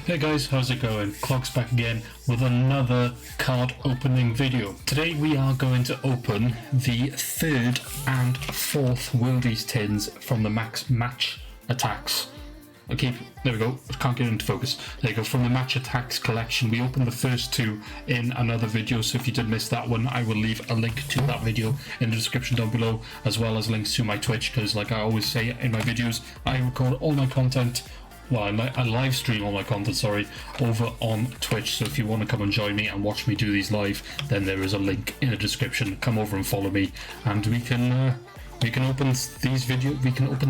Hey guys, how's it going? Clock's back again with another card opening video. Today we are going to open the third and fourth Worldies tins from the matchattax. Okay, there we go. Can't get into focus. There you go. From the matchattax collection, we opened the first two in another video. So if you did miss that one, I will leave a link to that video in the description down below, as well as links to my Twitch. Because, like I always say in my videos, I record all my content. Well, I live stream all my content, over on Twitch. So if you want to come and join me and watch me do these live, then there is a link in the description. Come over and follow me, and we can open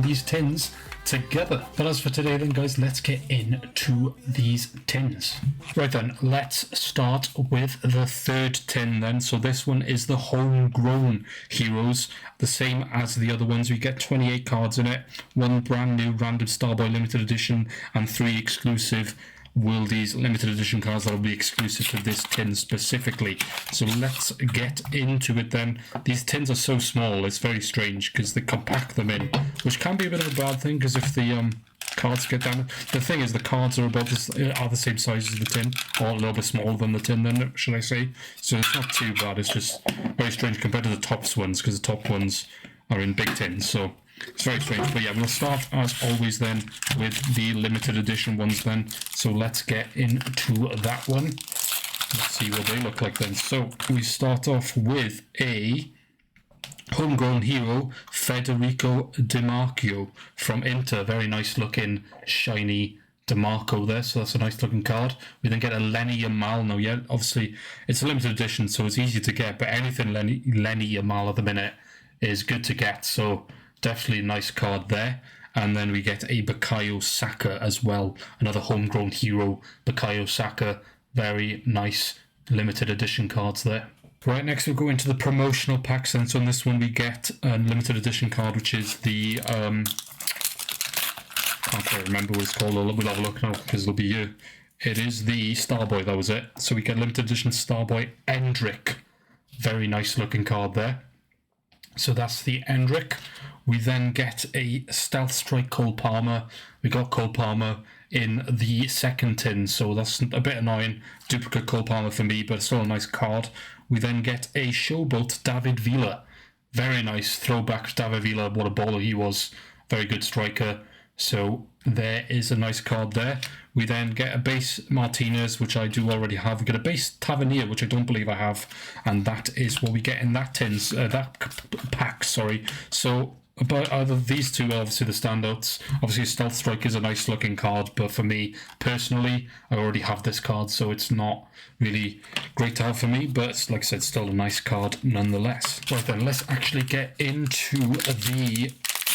these tins together. But as for today then guys, let's get into these tins. Right then, let's start with the third tin then. So this one is the homegrown heroes, the same as the other ones. We get 28 cards in it, one brand new random Starboy limited edition, and 3 exclusive Worldies limited edition cards that will be exclusive to this tin specifically. So let's get into it then. These tins are so small, it's very strange because they compact them in, which can be a bit of a bad thing, because if the cards get damaged. The thing is, the cards are the same size as the tin, or a little bit smaller than the tin then, should I say. So it's not too bad, it's just very strange compared to the tops ones, because the top ones are in big tins, so it's very strange. But yeah, we'll start as always then with the limited edition ones then. So let's get into that one. Let's see what they look like then. So we start off with a homegrown hero, Federico Di Marco from Inter. Very nice looking shiny DeMarco there, so that's a nice looking card. We then get a Lenny Yamal. Now, yeah, obviously it's a limited edition, so it's easy to get, but anything Lenny Yamal at the minute is good to get, so definitely a nice card there. And then we get a Bukayo Saka as well, another homegrown hero, Bukayo Saka. Very nice limited edition cards there. Right, next we'll go into the promotional packs, and so in this one we get a limited edition card, which is the can't quite remember what it's called. We'll have a look now because it'll be you. It is the Starboy, that was it. So we get limited edition Starboy Endrick. Very nice looking card there. So that's the Endrick. We then get a Stealth Strike Cole Palmer. We got Cole Palmer in the second tin, so that's a bit annoying. Duplicate Cole Palmer for me, but still a nice card. We then get a Showboat David Villa. Very nice throwback David Villa. What a baller he was. Very good striker. So there is a nice card there. We then get a base Martinez, which I do already have. We get a base Tavernier, which I don't believe I have, and that is what we get in that pack. So but out of these two, obviously the standouts. Obviously Stealth Strike is a nice looking card, but for me personally, I already have this card, so it's not really great to have for me, but like I said, still a nice card nonetheless. Right then, let's actually get into the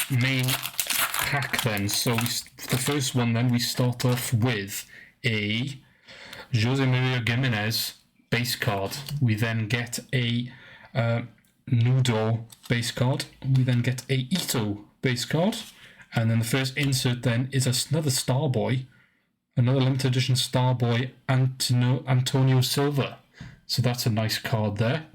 main pack then. So the first one then, we start off with a Jose Maria Gimenez base card. We then get a Nudo base card. We then get a Ito base card, and then the first insert then is another Starboy, another limited edition Starboy Antonio Silva. So that's a nice card there.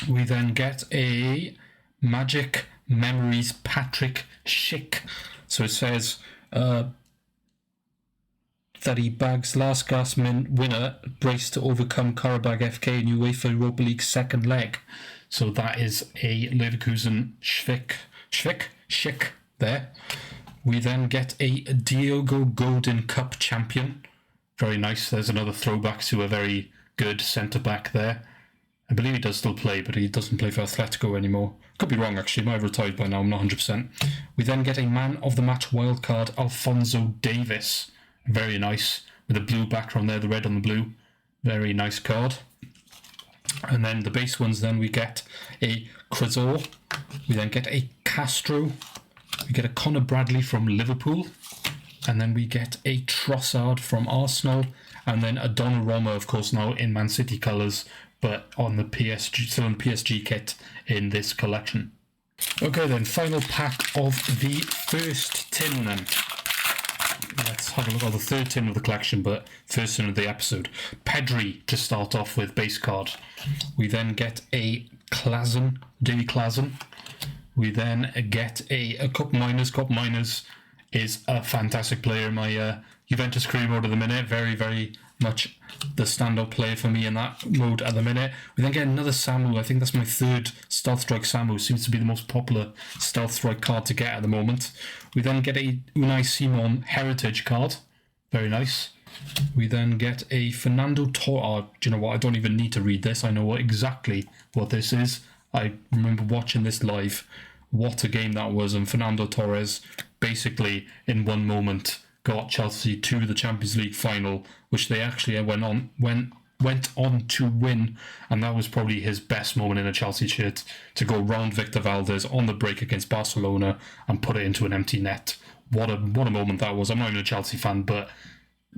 We then get a Magic Memories Patrick Schick. So it says that he bags last gasp winner braced to overcome Karabag FK in UEFA Europa League second leg. So that is a Leverkusen Schick there. We then get a Diogo Golden Cup champion. Very nice. There's another throwback to a very good centre-back there. I believe he does still play, but he doesn't play for Atletico anymore. Could be wrong, actually. He might have retired by now. I'm not 100%. We then get a man of the match wildcard, Alphonso Davis. Very nice. With a blue background there, the red on the blue. Very nice card. And then the base ones, then we get a Cresor. We then get a Castro. We get a Connor Bradley from Liverpool. And then we get a Trossard from Arsenal. And then a Donnarumma, of course, now in Man City colours, but on the PSG, still on the PSG kit in this collection. Okay then, final pack of the first tin then. Let's have a look at the third tin of the collection, but first tin of the episode. Pedri to start off with, base card. We then get a Klazen, Davy Klazen. We then get a Cup Miners. Cup Miners is a fantastic player in my Juventus career mode at the minute. Very, very much the standout player for me in that mode at the minute. We then get another Samu. I think that's my third Stealth Strike Samu. Seems to be the most popular Stealth Strike card to get at the moment. We then get a Unai Simon Heritage card. Very nice. We then get a Fernando Torres. Do you know what? I don't even need to read this. I know exactly what this is. I remember watching this live. What a game that was. And Fernando Torres basically in one moment got Chelsea to the Champions League final, which they actually went on to win, and that was probably his best moment in a Chelsea shirt, to go round Victor Valdez on the break against Barcelona and put it into an empty net. What a moment that was. I'm not even a Chelsea fan, but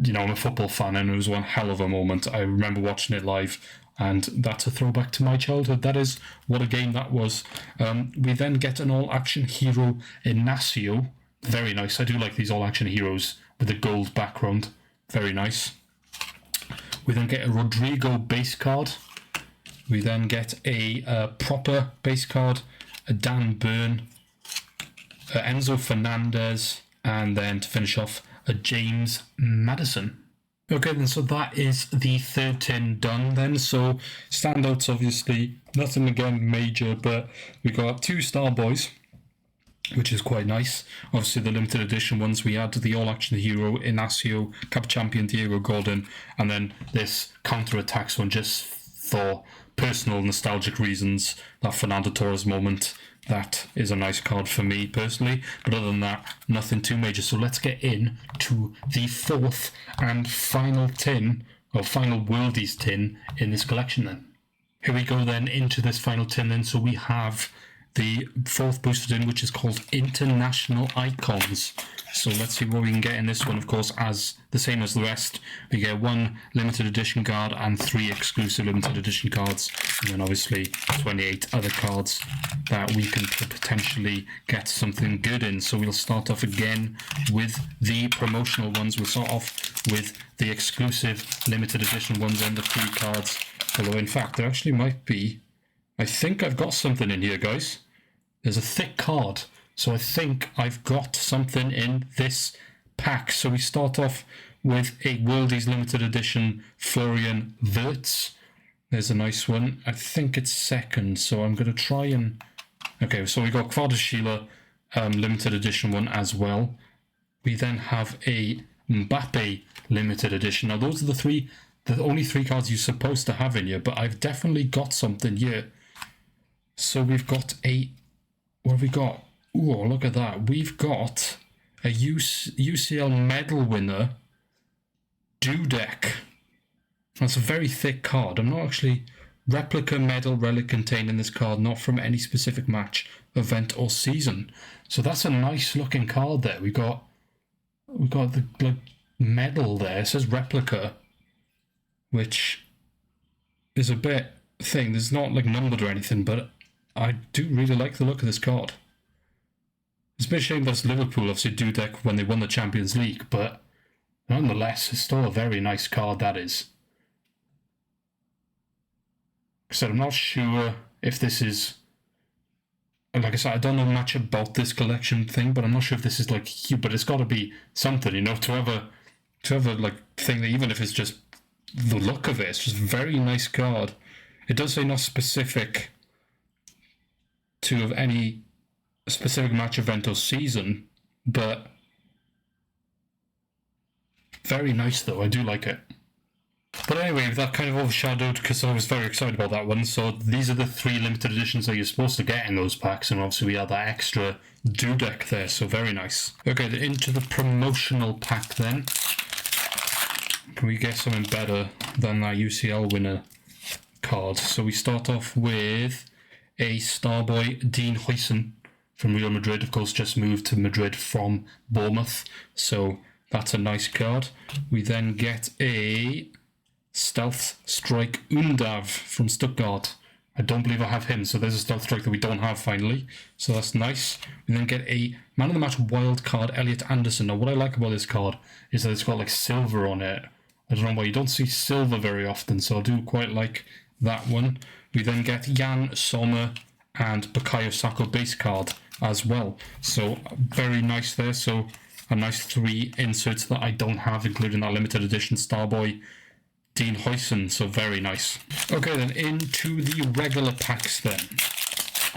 you know, I'm a football fan, and it was one hell of a moment. I remember watching it live, and that's a throwback to my childhood. That is what a game that was. We then get an all-action hero Inacio. Very nice. I do like these all-action heroes with the gold background. Very nice. We then get a Rodrigo base card. We then get a proper base card, a Dan Burn, Enzo Fernandez, and then to finish off, a James Maddison. Okay, then, so that is the third tin done then. So standouts, obviously, nothing again major, but we got 2 Star Boys, which is quite nice. Obviously, the limited edition ones, we had the all-action hero Inacio, Cup champion Diego Gordon, and then this counter-attacks one just for personal nostalgic reasons, that Fernando Torres moment. That is a nice card for me personally, but other than that, nothing too major. So let's get in to the fourth and final tin, or final Worldies tin in this collection then. Here we go then into this final tin then. So we have the fourth boosted in, which is called International Icons. So let's see what we can get in this one. Of course, as the same as the rest, we get 1 limited edition card and 3 exclusive limited edition cards, and then obviously 28 other cards that we can potentially get something good in. So we'll start off again with the promotional ones. We'll start off with the exclusive limited edition ones and the 3 cards. Although in fact there actually might be, I think I've got something in here, guys. There's a thick card, so I think I've got something in this pack. So we start off with a Worldies limited edition Florian Wirtz. There's a nice one. I think it's second, so I'm going to try and... Okay, so we got Kvaratskhelia limited edition one as well. We then have a Mbappe limited edition. Now those are the only 3 cards you're supposed to have in here, but I've definitely got something here. So we've got a... What have we got? Oh, look at that. We've got a UCL medal winner, Dudek. That's a very thick card. I'm not actually... Replica medal relic contained in this card, not from any specific match, event, or season. So that's a nice looking card there. We got the medal there. It says replica, which is a bit thing. There's not like numbered or anything, but I do really like the look of this card. It's a bit shame that it's Liverpool, obviously, Dudek when they won the Champions League, but nonetheless, it's still a very nice card, that is. So I'm not sure if this is... Like I said, I don't know much about this collection thing, but I'm not sure if this is like... But it's got to be something, you know, to have a like thing that, even if it's just the look of it, it's just a very nice card. It does say not specific to of any specific match, event, or season, but very nice though. I do like it. But anyway, that kind of overshadowed because I was very excited about that one. So these are the 3 limited editions that you're supposed to get in those packs, and obviously we had that extra Dudek there, so very nice. Okay, into the promotional pack then. Can we get something better than that UCL winner card? So we start off with a Starboy Dean Huijsen from Real Madrid. Of course, just moved to Madrid from Bournemouth, so that's a nice card. We then get a Stealth Strike Undav from Stuttgart. I don't believe I have him, so there's a Stealth Strike that we don't have finally, so that's nice. We then get a Man of the Match wild card, Elliot Anderson. Now what I like about this card is that it's got like silver on it. I don't know why, you don't see silver very often, so I do quite like that one. We then get Jan Sommer and Bukayo Saka base card as well, so very nice there. So a nice 3 inserts that I don't have, including that limited edition Starboy Dean Huyson, so very nice. Okay, then into the regular packs then.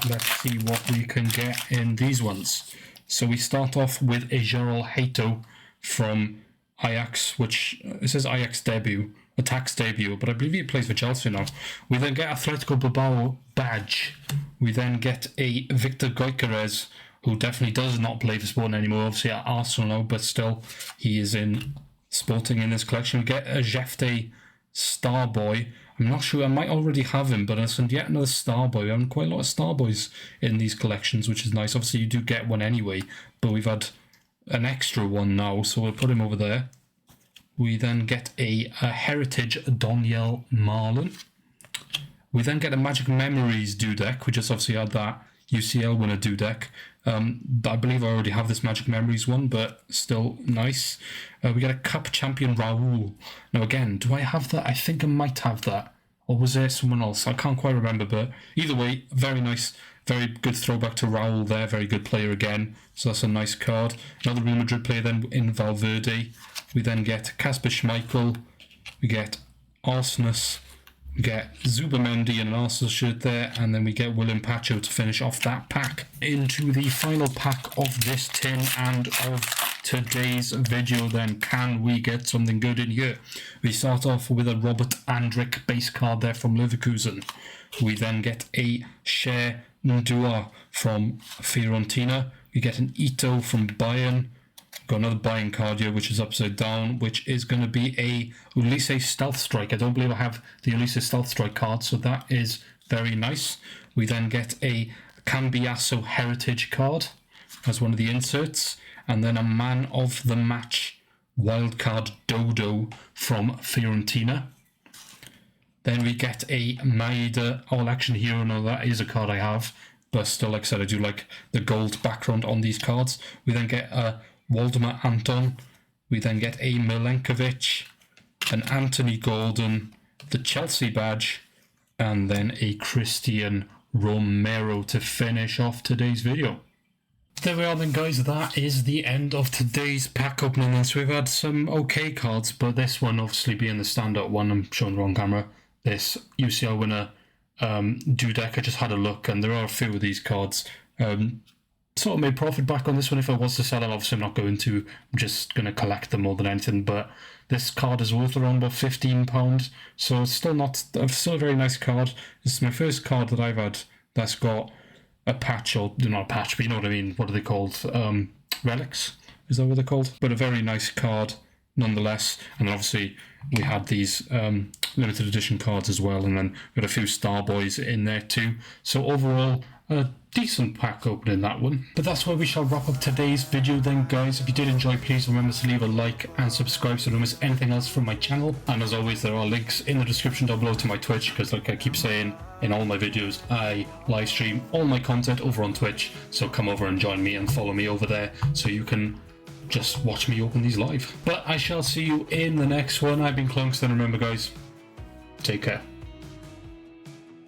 Let's see what we can get in these ones. So we start off with a Gerald Hato from Ajax, which it says Ajax debut, Attax debut, but I believe he plays for Chelsea now. We then get Atletico Bilbao badge. We then get a Victor Gyökeres, who definitely does not play for Sporting anymore, obviously at Arsenal now, but still he is in Sporting in this collection. We get a Jefte Starboy. I'm not sure, I might already have him, but it's yet another Starboy. We have quite a lot of Starboys in these collections, which is nice. Obviously you do get one anyway, but we've had an extra one now, so we'll put him over there. We then get a Heritage Doniel Marlon. We then get a Magic Memories Dudek. We just obviously had that UCL winner Dudek. I believe I already have this Magic Memories one, but still nice. We get a Cup Champion Raul. Now again, do I have that? I think I might have that. Or was there someone else? I can't quite remember, but either way, very nice. Very good throwback to Raul there. Very good player again. So that's a nice card. Another Real Madrid player then in Valverde. We then get Kasper Schmeichel. We get Arsenus. We get Zubamendi in an Arsenal shirt there, and then we get William Pacho to finish off that pack. Into the final pack of this tin and of today's video then, can we get something good in here? We start off with a Robert Andrich base card there from Leverkusen. We then get a Cher Ndua from Fiorentina. We get an Ito from Bayern. Got another Bayern card here, which is upside down, which is going to be a Ulisse Stealth Strike. I don't believe I have the Ulisse Stealth Strike card, so that is very nice. We then get a Cambiasso Heritage card as one of the inserts, and then a Man of the Match Wildcard Dodo from Fiorentina. Then we get a Maeda All Action Hero. Now that is a card I have, but still, like I said, I do like the gold background on these cards. We then get a Waldemar Anton. We then get a Milenkovic, an Anthony Gordon, the Chelsea badge, and then a Christian Romero to finish off today's video. There we are then, guys. That is the end of today's pack opening. So we've had some okay cards, but this one obviously being the standout one. I'm showing the wrong camera. This UCL winner Dudek, I just had a look, and there are a few of these cards. Sort of made profit back on this one if I was to sell it. Obviously I'm not going to, I'm just going to collect them more than anything, but this card is worth around about £15, so it's still not, still a very nice card. This is my first card that I've had that's got a patch, or not a patch, but you know what I mean, what are they called, relics, is that what they're called? But a very nice card nonetheless. And then obviously we had these limited edition cards as well, and then we had a few Starboys in there too, so overall a decent pack opening, that one. But that's where we shall wrap up today's video then, guys. If you did enjoy, please remember to leave a like and subscribe so you don't miss anything else from my channel. And as always, there are links in the description down below to my Twitch, because like I keep saying in all my videos, I live stream all my content over on Twitch, so come over and join me and follow me over there so you can just watch me open these live. But I shall see you in the next one. I've been Clunks, and remember, guys, take care.